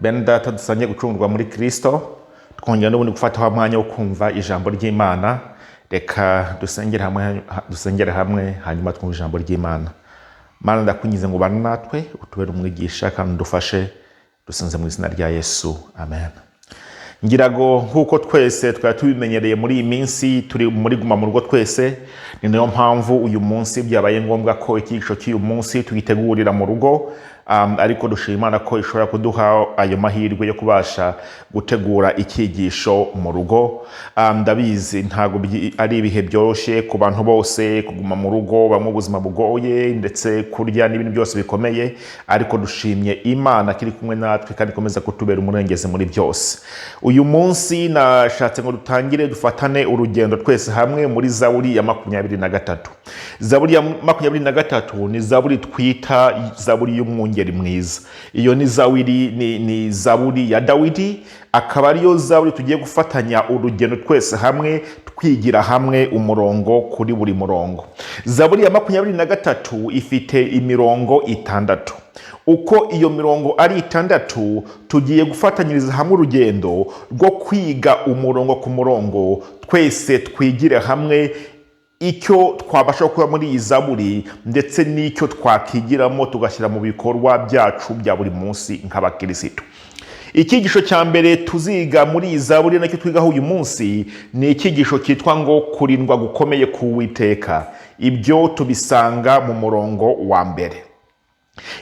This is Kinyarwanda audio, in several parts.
bene data dusangiye gucungurwa muri Kristo, twongera n'ubundi gufata umwanya wo kumva ijambo ry'Imana. Reka dusengere hamwe hanyuma twumve ijambo ry'Imana. Mana, ndakunyize ngo bane natwe, utubere umwigisha kandi udufashe, dusenze mu izina rya Yesu, amen. Ngirago nkuko twese twari tubimenyereye muri iyi minsi turi muri guma mu rugo twese, ni nayo mpamvu uyu munsi byabaye ngombwa ko ikigisho cy'uyu munsi tugitegurira mu rugo, ariko dushima Imana ko ishobora kuduha ayo mahirwe yo kubasha gutegura ikigisho mu rugo. Ndabizi ntago ari ibihe byoroshye ku bantu bose kuguma mu rugo, bamwe ubuzima bugoye ndetse kurya n'ibintu byose bikomeye, ariko dushimye Imana kiri kumwe natwe kandi ikomeza kutubera umurengezi muri byose. Uyu munsi nashatse ngo dutangire dufatane urugendo twese hamwe muri Zaburi ya 23. Zaburi ya 23 ni Zaburi twita Zaburi y'umwungeri mwiza. Iyo ni Zaburi ya Dawidi, akaba ariyo Zaburi tugiye gufatanya urugendo twese hamwe, twigira hamwe umurongo kuri buri murongo. Zaburi ya 23 ifite imirongo 6. Uko iyo mirongo ari 6, tugiye gufatanyiriza hamwe urugendo rwo kwiga umurongo ku murongo, twese twigire hamwe icyo twabasha kuba muri iyi Zaburi ndetse n'icyo twakigiramo tugashyira mu bikorwa byacu bya buri munsi nk'abakirisitu. Ikigisho cya mbere tuziga muri iyi Zaburi nacyo twigaho uyu munsi ni ikigisho cyitwa ngo kurindwa gukomeye k'Uwiteka. Ibyo tubisanga mu murongo wa mbere.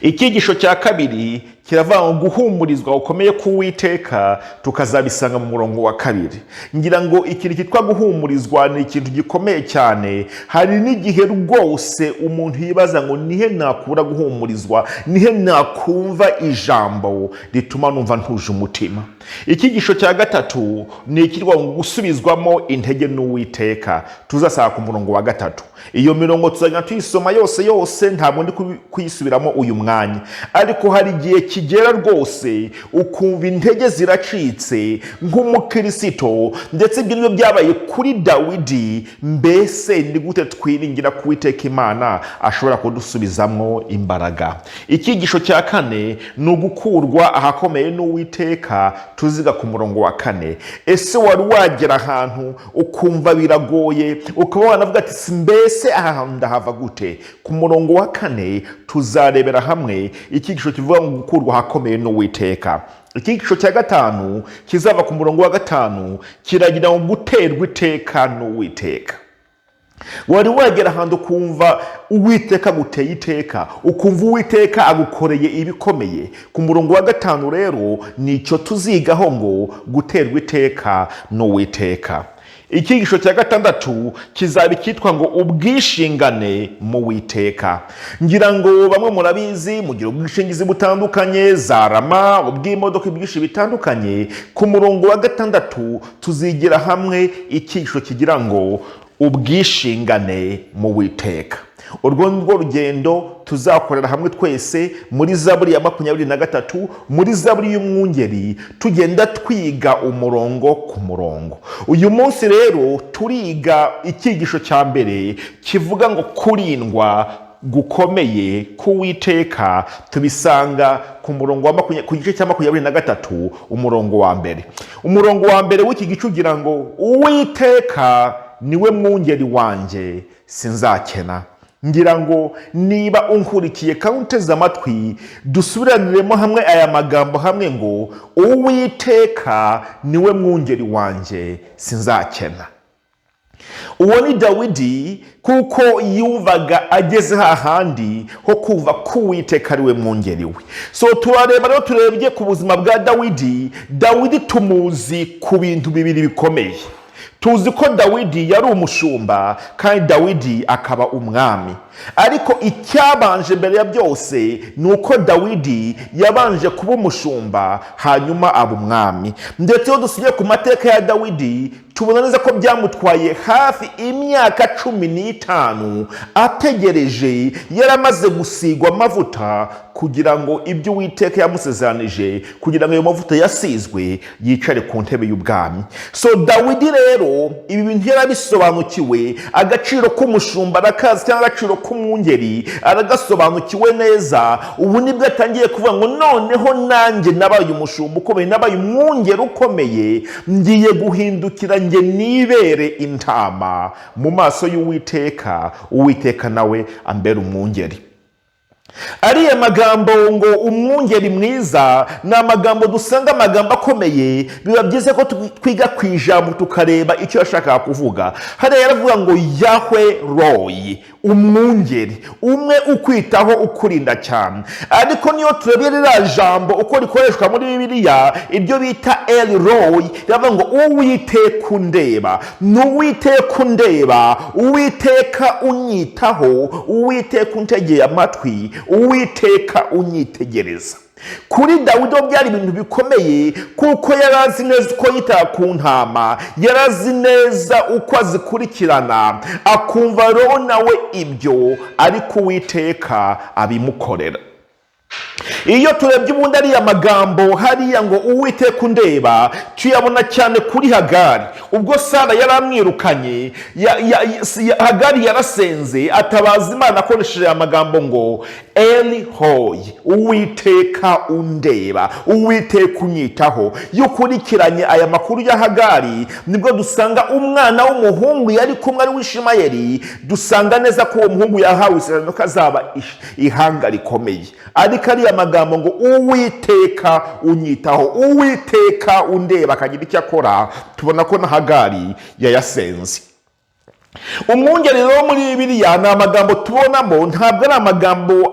Ikigisho cya kabiri kiravuga ngo guhumurizwa gukomeye k'Uwiteka, tukazabisanga mu murongo wa 2. Ngira ngo ikintu cyitwa guhumurizwa ni ikintu gikomeye cyane. Hari n'igihe rwose umuntu yibaza ngo nihe nakura guhumurizwa, nihe nakumva ijambo rituma numva ntuje umutima. Ikigisho cya gatatu ni ikirwa ngo gusubizwamo intege n'Uwiteka, tuzasanga ku murongo wa 3. Iyo mirongo tuzajya tuyisoma yose, ntabwo ndi kuyisubiramo uyu mwanya, ariko hari igihe kigera rwose ukumva intege ziracitse nk'umukristo, ndetse ibyo nibyo byabaye kuri Dawidi. Mbese ni gute twiringira ku Uwiteka Imana ashobora kudusubizamo imbaraga? Ikigisho cya 4 ni ugukurwa ahakomeye n'Uwiteka, tuziga ku murongo wa 4. Ese wari wagera ahantu ukumva biragoye, ukaba wanavuga ati mbese aha ndahava gute? Ku murongo wa 4 tuzarebera hamwe ikigisho kivuga ngo gukurwa ahakomeye n'Uwiteka. Ikigisho cya 5 kizava ku murongo wa 5 kiragira ngo guterwa iteka n'Uwiteka. Wari wagera ahantu ukumva Uwiteka guteye iteka, ukumva Uwiteka agukoreye ibikomeye. Ku murongo wa 5 rero nicyo tuzigaho ngo guterwa iteka n'Uwiteka. Ikigisho cya 6 kizaba cyitwa ngo ubwishingane mu Uwiteka. Ngira ngo bamwe murabizi mugira ubwishingizi butandukanye, za Rama, ubw'imodoka, ibyishi bitandukanye. Ku murongo wa 6 tuzigira hamwe ikigisho kigira ngo ubwishingane mu Uwiteka. Urwo nirwo rugendo tuzakorera hamwe twese muri Zaburi ya 23, muri Zaburi y'umwungeri, tugenda twiga umurongo ku murongo. Uyu munsi rero turiga ikigisho cya mbere kivuga ngo kurindwa gukomeye k'Uwiteka. Tubisanga ku murongo ku gice cya 23 umurongo wa mbere. Umurongo wa mbere w'iki gice ugira ngo Uwiteka niwe mwungeri wanjye, sinzakena. Ngira ngo niba unkurikiye kandi uteze amatwi, dusubiraniremo hamwe aya magambo hamwe ngo Uwiteka niwe mwungeri wanjye, sinzakena. Uwo ni Dawidi, kuko yumvaga ageze hahandi ho kumva ko Uwiteka ari we mwungeri we. So turareba rero, turebye ku buzima bwa Dawidi tumuzi ku bintu bibiri bikomeye. Tuzi ko Dawidi yari umushumba kandi Dawidi akaba umwami, ariko icyabanje mbere ya byose ni uko Dawidi yabanje kuba umushumba hanyuma aba umwami. Ndetse iyo dusubiye ku mateka ya Dawidi tubona neza ko byamutwaye hafi imyaka 15 ategereje, yaramaze gusigwa amavuta kugira ngo ibyo Uwiteka yamusezeranije, kugira ngo ayo mavuta yasizwe yicare ku ntebe y'ubwami. So Dawidi rero ibi bintu yarabisobanukiwe, agaciro k'umushumba arakazi cyangwa agaciro k'umwungeri aragasobanukiwe neza. Ubu nibwo atangiye kuvuga ngo noneho nanjye nabaye umushumba ukomeye, nabaye umwungeri ukomeye, ngiye guhindukira nge nibere intama mu maso y'Uwiteka, Uwiteka nawe ambera umwungeri. Ariya magambo ngo umwungeri mwiza ni amagambo dusanga, amagambo akomeye. Biba byiza ko twiga ku ijambo tukareba icyo yashakaga kuvuga. Hariya yaravuga ngo Yahwe Roy, umwungeri umwe ukwitaho, ukurinda cyane. Ariko niyo turebye ririya jambo uko rikoreshwa muri Bibiliya, iryo bita El Roy, riravuga ngo Uwiteka undeba. Ni Uwiteka undeba, Uwiteka unyitaho, Uwiteka untegeye amatwi, Uwiteka unyitegereza. Kuri Dawidi byari ibintu bikomeye, kuko yarazi neza uko yita ku ntama, yarazi neza uko azikurikirana, akumva roho nawe ibyo ariko Uwiteka abimukorera. Iyo turebye ubundi ariya magambo hariya ngo Uwiteka undeba, tuyabona cyane kuri Hagari. Ubwo Sara yaramwirukanye, Hagari yarasenze atabaza Imana akoresheje amagambo ngo Eli Roy, Uwiteka undeba, Uwiteka unyitaho. Iyo ukurikiranye aya makuru ya Hagari, nibwo dusanga umwana w'umuhungu yari kumwe ari w'Ishimayeli, dusanga neza ko uwo muhungu yahawe isezerano ko azaba ihanga rikomeye. Ariko ariya magambo ngo Uwiteka unyitaho, Uwiteka undeba akagira icyo akora, tubona ko na Hagari yayasenze. Umwungeri rero muri Bibiliya ni amagambo tubonamo, ntabwo ari amagambo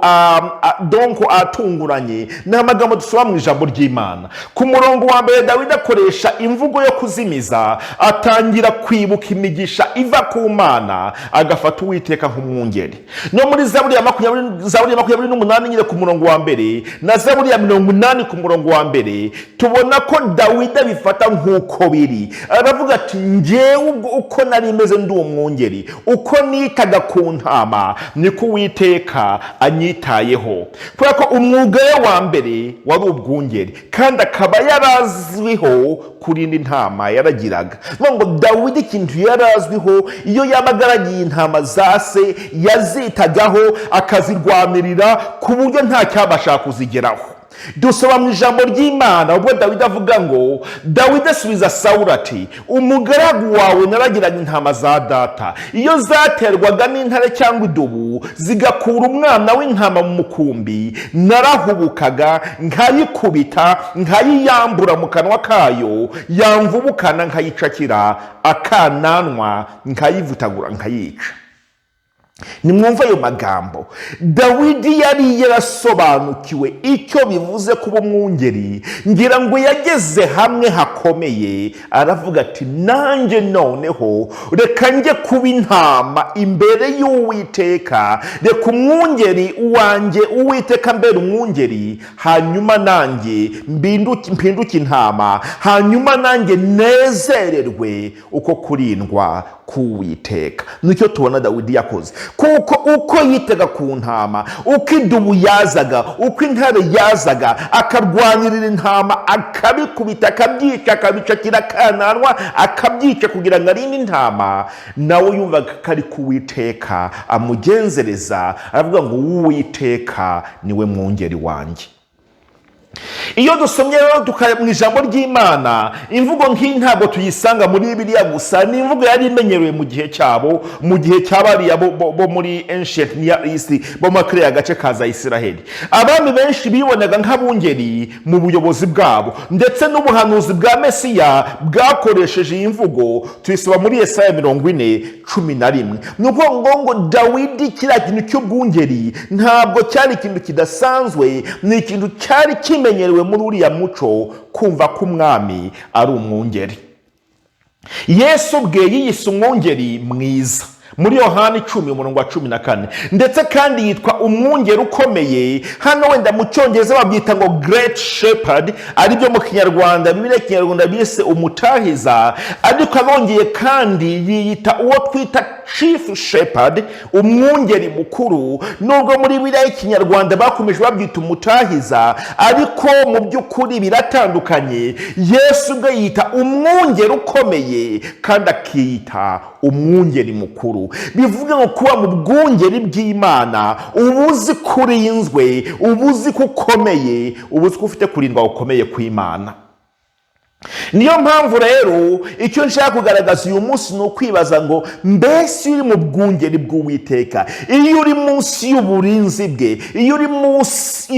atunguranye, ni amagambo dusoma mu ijambo ry'Imana. Ku murongo wa mbere Dawidi akoresha imvugo yo kuzimiza, atangira kwibuka imigisha iva ku Mana, agafata Uwiteka nk'umwungeri. No muri Zaburi ya 28 nyine ku murongo wa mbere, na Zaburi ya 80 ku murongo wa mbere, tubona ko Dawidi abifata nk'uko biri. Aravuga ati njyewe uko nari meze ndi umwungeri, uko nitaga ku ntama niko Uwiteka anyitayeho. Kubera ko umwuga we wa mbere wari ubwungeri, kandi akaba yarazwiho kurinda intama yaragiraga. Ngo Dawidi ikintu yarazwiho, iyo yabaga aragiye intama za se yazitagaho akazirwanirira ku buryo nta cyabasha kuzigeraho. Dusoma mu ijambo ry'Imana ubwo Dawidi avuga ngo, Dawidi asubiza Sawuli ati umugaragu wawe naragiraga intama za data, iyo zaterwaga n'intare cyangwa idubu zigakura umwana w'intama mu mukumbi, narahubukaga nkayikubita nkayiyambura mu kanwa kayo, yamvubukana nkayicakira akananwa nkayivutagura nkayica. Nimwumva ayo magambo. Dawidi yari yarasobanukiwe icyo bivuze kuba umwungeri, ngira ngo yageze hamwe hakomeye, aravuga ati nanjye noneho reka njye kuba intama imbere y'Uwiteka, reka umwungeri wanjye Uwiteka mbere umwungeri, hanyuma nanjye mpinduke intama, hanyuma nanjye nezererwe uko kurindwa k'Uwiteka. Nicyo tubona Dawidi yakoze, kuko uko yitaga ku ntama, uko idubu yazaga, uko intare yazaga, akarwanirira intama, akabikubita, akabyica, akabicakira akananwa, akabyica kugira ngo arinde intama, nawe yumvaga ko ari ku Uwiteka amugenzereza, aravuga ngo Uwiteka niwe mwungeri wanjye. Iyo dusomye rero mu ijambo ry'Imana, imvugo nk'iyi ntabwo tuyisanga muri Bibiliya gusa, ni imvugo yari imenyerewe mu gihe cyabo, mu gihe cy'abariya bo muri Ancient Near East, bo muri kariya gace ka Isiraheli. Abami benshi bibonaga nk'abungeri mu buyobozi bwabo, ndetse n'ubuhanuzi bwa Mesiya bwakoresheje iyi mvugo, tuyisoma muri Yesaya 40:11. Ni ukuvuga ngo Dawidi kiriya kintu cy'ubwungeri ntabwo cyari ikintu kidasanzwe, ni ikintu cyari kimenyerewe muri uriya muco, kumva ko umwami ari umwungeri. Yesu ubwe yiyise umwungeri mwiza. muri Yohana 10:14, ndetse kandi yitwa umwungeri ukomeye. Hano wenda mu cyongereza babyita ngo great shepherd, aribyo mu kinyarwanda Bibiliya kinyarwanda bise umutahiza, ariko abongeye kandi yiyita uwo twita chief shepherd, umwungeri mukuru. Nubwo muri Bibiliya kinyarwanda bakomeje babyita umutahiza, ariko mu by'ukuri biratandukanye. Yesu ubwe yita umwungeri ukomeye kandi akiyita umwungeri mukuru. Bivuga ngo kuba mu bwungeri bw'Imana ubuzi kurinzwe, ubuzi kukomeye, ubuzi ko ufite kurindwa gukomeye kw'Imana. Niyo mpamvu rero icyo nshaka kugaragaza uyu munsi ni ukwibaza ngo mbese uri mu bwungeri bw'Uwiteka, iyo uri munsi y'uburinzi bwe, iyo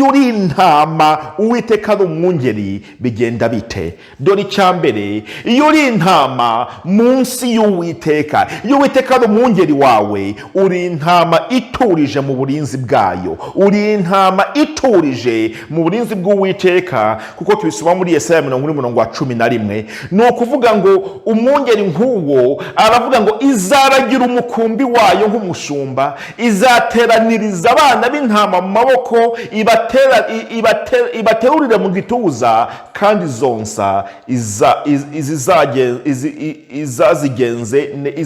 uri intama Uwiteka ari umwungeri, bigenda bite? Dore icyambere, iyo uri intama munsi y'Uwiteka, iyo Uwiteka ari umwungeri wawe, uri intama iturije mu burinzi bwayo, uri intama iturije mu burinzi bw'Uwiteka, kuko tubisoma muri Yesaya 40:11. Ni ukuvuga ngo umwungeri nk'uwo aravuga ngo izaragira umukumbi wayo nk'umushumba, izateraniriza abana b'intama mu maboko, ibaterurire mu gituza, kandi zonsa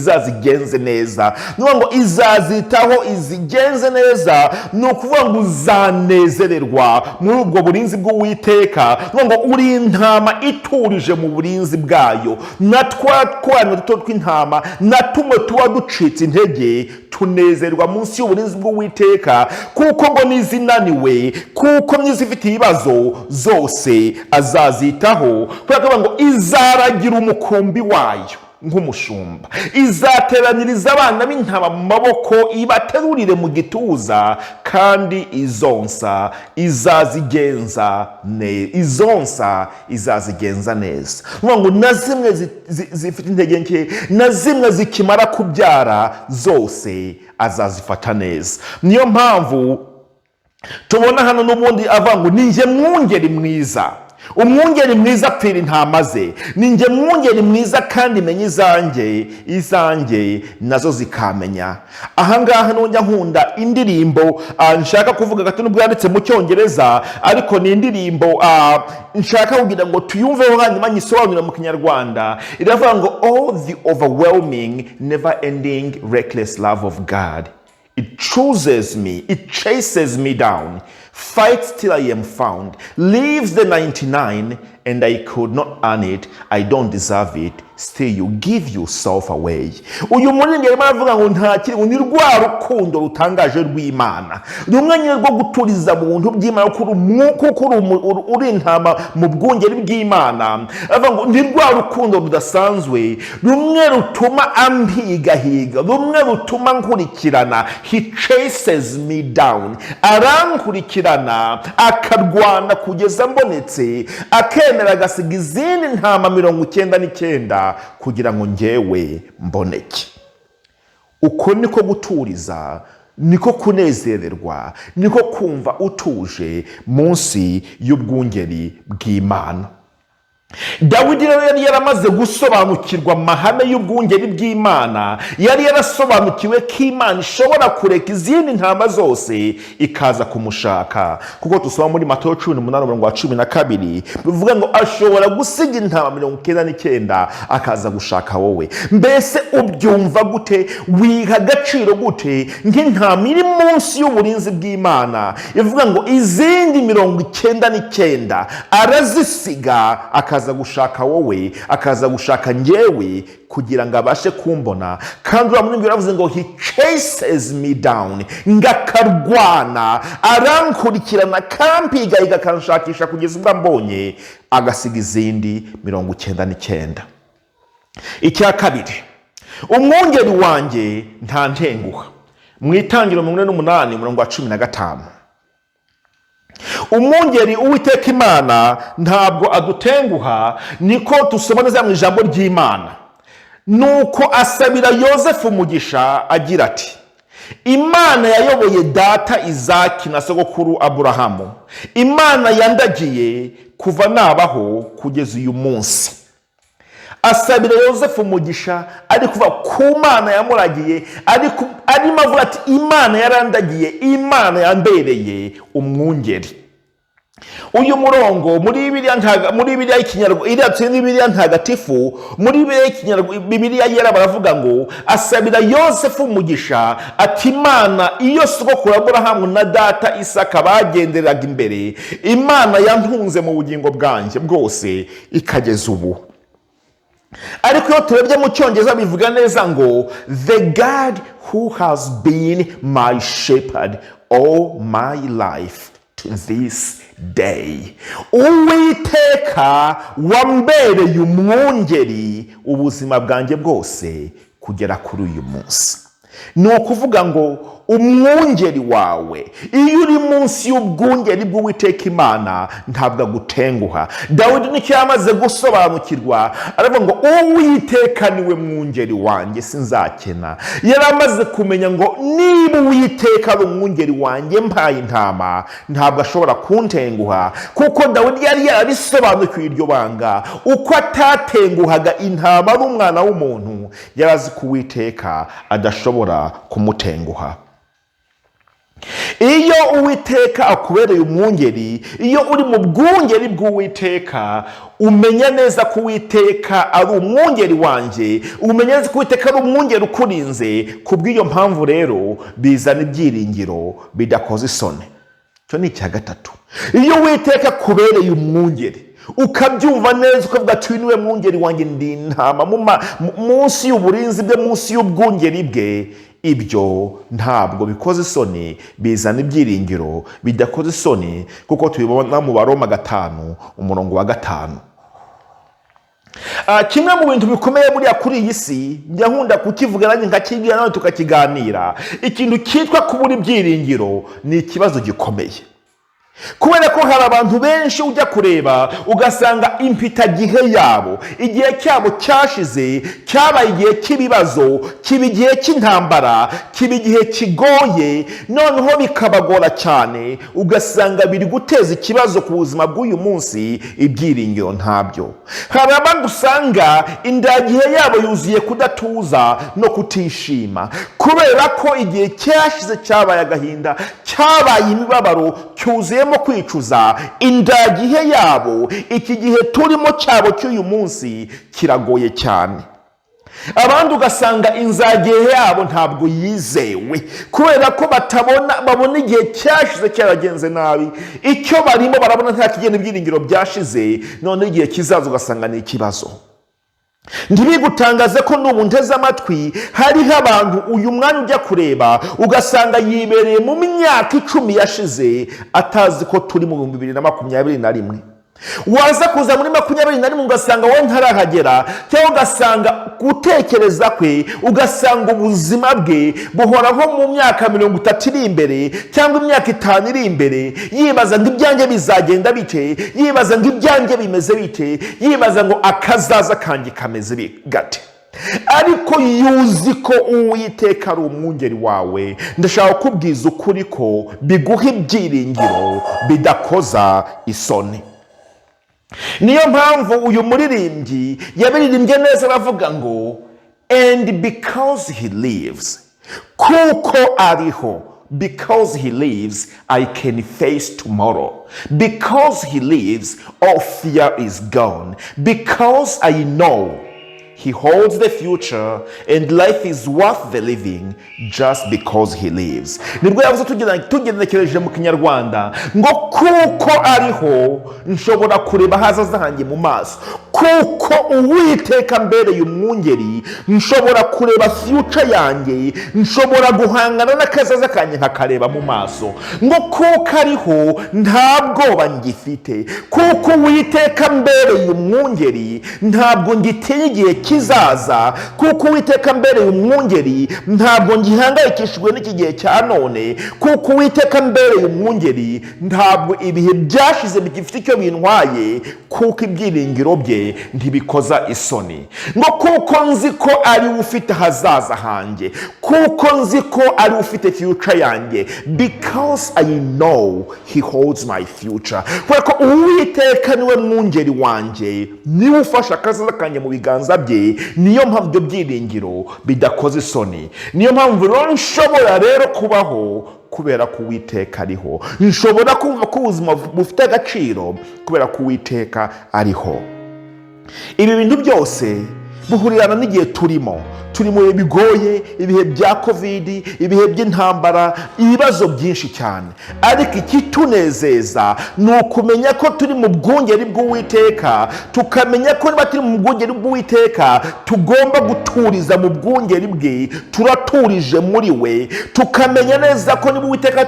izazigenze neza. Ni ukuvuga ngo izazitaho izigenze neza, ni ukuvuga ngo uzanezererwa muri ubwo burinzi bw'Uwiteka. Ni ukuvuga ngo uri intama iturije mu burinzi bwayo. Na twana duto tw'intama na tumwe tuba ducitse intege tunezerwa munsi y'uburinzi bw'Uwiteka, kuko ngo nizinaniwe, kuko nizifite ibibazo zose azazitaho. Kubera ngo izaragira umukumbi wayo nk'umushumba, izateraniriza abana b'intama mu maboko, ibaterurire mu gituza, kandi izonsa izazigenza neza. Ngo na zimwe zifite intege nke, na zimwe zikimara kubyara, zose azazifata neza. Niyo mpamvu tubona hano n'ubundi avuga ngo ninjye mwungeri mwiza. Umwungeri mwiza apfira intama ze. Ninjye mwungeri mwiza kandi menya izanjye nazo zikamenya. Ahangaha nongera nkunda indirimbo nshaka kuvuga gato nubwo yanditse mu cyongereza, ariko ni indirimbo nshaka kugira ngo tuyumveho hanyuma nyisobanurire mu kinyarwanda. Iravuga ngo all the overwhelming never ending reckless love of God, it chooses me, it chases me down, fights till I am found, leaves the 99 and I could not earn it, I don't deserve it, still you give yourself away. Uyu muririmbyi arimo aravuga ngo ntakiri, ni rwa rukundo rutangaje rw'Imana, rumwe rwo guturiza mu buntu bw'Imana, kuko uri intama mu bwungeri bw'Imana. Aravuga ngo ni rwa rukundo rudasanzwe, rumwe rutuma ampigahiga, rumwe rutuma nkurikirana. He chases me down, arankurikirana akarwana kugeza mbonetse, akemera agasiga izindi ntama 99 kugira ngo njyewe mboneke. Uko niko guturiza, niko kunezererwa, niko kumva utuje munsi y'ubwungeri bw'Imana. Dawidi rero yari yaramaze gusobanukirwa amahame y'ubwungeri bw'Imana, yari yarasobanukiwe ko Imana ishobora kureka izindi ntama zose ikaza kumushaka, kuko tusoma muri Matayo 18:12 bivuga ngo ashobora gusiga intama 99 akaza gushaka wowe. Mbese ubyumva gute? Wiha agaciro gute nk'intama iri munsi y'uburinzi bw'Imana ivuga ngo izindi 99 arazisiga akaza gushaka wowe, akaza gushaka njyewe kugira ngo abashe kumbona? Kandi uramwumva yaravuze ngo he chases me down, ngakarwana, arankurikirana, kampiga igakanshakisha kugeza ubwo mbonye, agasiga izindi 99. Icya kabiri, umwungeri wanjye nta ntenguha. Mu Itangiriro 48:15, umwungeri Uwiteka Imana ntabwo adutenguha, niko tusoma neza mu ijambo ry'Imana. Nuko asabira Yozefu umugisha agira ati, Imana yayoboye data Izaki na sogokuru Aburahamu, Imana yandagiye kuva nabaho kugeza uyu munsi, asabira Yosefu umugisha ari kuva ku Mana yamuragiye, arimo avuga ati Imana yarandagiye, Imana yambereye umwungeri. Uyu murongo muri Bibiliya y'Ikinyarwanda ntagatifu, muri Bibiliya yera baravuga ngo asabira Yosefu umugisha ati Imana iyo sogokuru Aburahamu na data Isaka bagenderaga imbere, Imana yantunze mu bugingo bwanjye bwose ikageza ubu. Ariko iyo turebye mu Cyongereza bivuga neza ngo the God who has been my shepherd all my life to this day. Uwiteka wambereye umwungeri ubuzima bwanjye bwose kugera kuri uyu munsi. Ni ukuvuga ngo umwungeri wawe iyo uri munsi y'ubwungeri bw'Uwiteka Imana ntabwo agutenguha. Dawidi nicyo yamaze gusobanukirwa, aravuga ngo Uwiteka niwe mwungeri wanjye sinzakena. Yari amaze kumenya ngo niba Uwiteka ari umwungeri wanjye mpaye intama ntabwo ashobora kuntenguha, kuko Dawidi yari yarabisobanukiwe iryo banga. Uko atatenguhaga intama ari umwana w'umuntu, yari azi ko Uwiteka adashobora kumutenguha. Iyo Uwiteka akubereye umwungeri, iyo uri mu bwungeri bw'Uwiteka, umenya neza ko Uwiteka ari umwungeri wanjye, umenya neza ko Uwiteka ari umwungeri ukurinze. Kubw'iyo mpamvu rero bizana ibyiringiro bidakoze isoni. Cyo ni icya gatatu. Iyo Uwiteka akubereye umwungeri ukabyumva neza ukavuga ati niwe mwungeri wanjye, ndi intama munsi y'uburinzi bwe, munsi y'ubwungeri bwe, ibyo ntabwo bikoze isoni, bizana ibyiringiro bidakoze isoni, kuko tubibona mu Baroma 5:5. Kimwe mu bintu bikomeye buriya kuri iyi si, njya nkunda kukivuga nanjye nkakibwira nawe tukakiganira, ikintu cyitwa kubura ibyiringiro ni ikibazo gikomeye. Kubera ko hari abantu benshi ujya kureba ugasanga impitagihe yabo, igihe cyabo cyashize, cyabaye igihe cy'ibibazo, kiba igihe cy'intambara, kiba igihe kigoye, noneho bikabagora cyane, ugasanga biri guteza ikibazo ku buzima bw'uyu munsi, ibyiringiro ntabyo. Hari abandi usanga indagihe yabo yuzuye kudatuza no kutishima, kubera ko igihe cyashize cyabaye agahinda, cyabaye imibabaro, cyuzuyemo kwicuza. Indagihe yabo, iki gihe turimo cyabo cy'uyu munsi kiragoye cyane. Abandi ugasanga inzagihe yabo ntabwo yizewe, kubera ko babona igihe cyashize cyaragenze nabi, icyo barimo barabona nta kigenda, ibyiringiro byashize, none igihe kizaza ugasanga ni ikibazo. Ntibigutangaze ko n'ubu nteze amatwi hariho abantu uyu mwanya ujya kureba ugasanga yibereye mu myaka 10 yashize atazi ko turi mu 2021. Waza kuza muri 2021 ugasanga we ntarahagera, cyangwa ugasanga gutekereza kwe, ugasanga ubuzima bwe buhoraho mu myaka 30 iri imbere cyangwa imyaka 5 iri imbere, yibaza ngo ibyanjye bizagenda bite, yibaza ngo ibyanjye bimeze bite, yibaza ngo akazaza kanjye kameze gate. Ariko yuzi ko Uwiteka ari umwungeri wawe, ndashaka kubwiza ukuri ko biguha ibyiringiro bidakoza isoni. Niyo mpamvu uyu muririmbyi yabiririmbye neza, aravuga ngo and because he lives, kuko ariho, because he lives I can face tomorrow, because he lives all fear is gone, because I know he holds the future and life is worth the living just because he lives. Nibwo yavuze tugenekereje mu Kinyarwanda ngo kuko ariho nshobora kureba hazaza hanjye mu maso, kuko Uwiteka mbereye umwungeri nshobora kureba future yanjye, nshobora guhangana n'akazaza kanjye nkakareba mu maso. Ngo kuko ariho nta bwoba ngifite, kuko Uwiteka mbereye umwungeri ntabwo ngitinya igihe kizaza, kuko Uwiteka mbereye umwungeri ntabwo ngihangayikishijwe n'iki gihe cya none, kuko Uwiteka mbereye umwungeri ntabwo ibihe byashize bigifite icyo bintwaye, kuko ibyiringiro bye bikomeye ntibikoza isoni, ngo kuko nzi ko ari ufite hazaza hanjye, kuko nzi ko ari ufite future yanjye, because I know he holds my future. Kubera ko Uwiteka niwe mwungeri wanjye, niwe ufasha akazaza kanjye mu biganza bye, niyo mpamvu ibyo byiringiro bidakoze isoni. Niyo mpamvu rero nshobora rero kubaho kubera ko Uwiteka ariho, nshobora kumva ko ubuzima bufite agaciro kubera ko Uwiteka ariho. Ibi bintu byose buhurirana n'igihe turimo mu bihe bigoye, ibihe bya covid, ibihe by'intambara, ibibazo byinshi cyane, ariko ikitunezeza ni ukumenya ko turi mu bwungeri bw'Uwiteka, tukamenya ko niba turi mu bwungeri bw'Uwiteka tugomba guturiza mu bwungeri bwe, turaturije muri we, tukamenya neza ko niba Uwiteka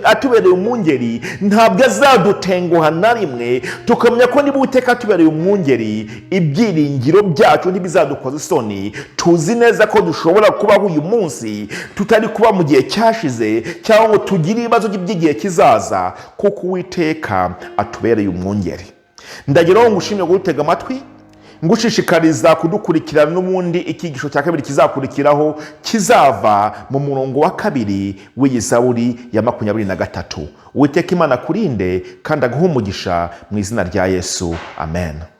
atubereye umwungeri ntabwo azadutenguha na rimwe, tukamenya ko niba Uwiteka atubereye umwungeri ibyiringiro byacu ntibizadukoza isoni. Tuzi neza ko dushobora kubaho uyu munsi tutari kuba mu gihe cyashize, cyangwa ngo tugire ibibazo by'igihe kizaza, kuko Uwiteka atubereye umwungeri. Ndageraho ngushimye gutega amatwi, ngushishikariza kudukurikirana n'ubundi ikigisho cya kabiri kizakurikiraho kizava mu murongo wa 2 w'iyi Zaburi ya 23. Uwiteka Imana kurinde kandi aguhe umugisha mu izina rya Yesu, amen.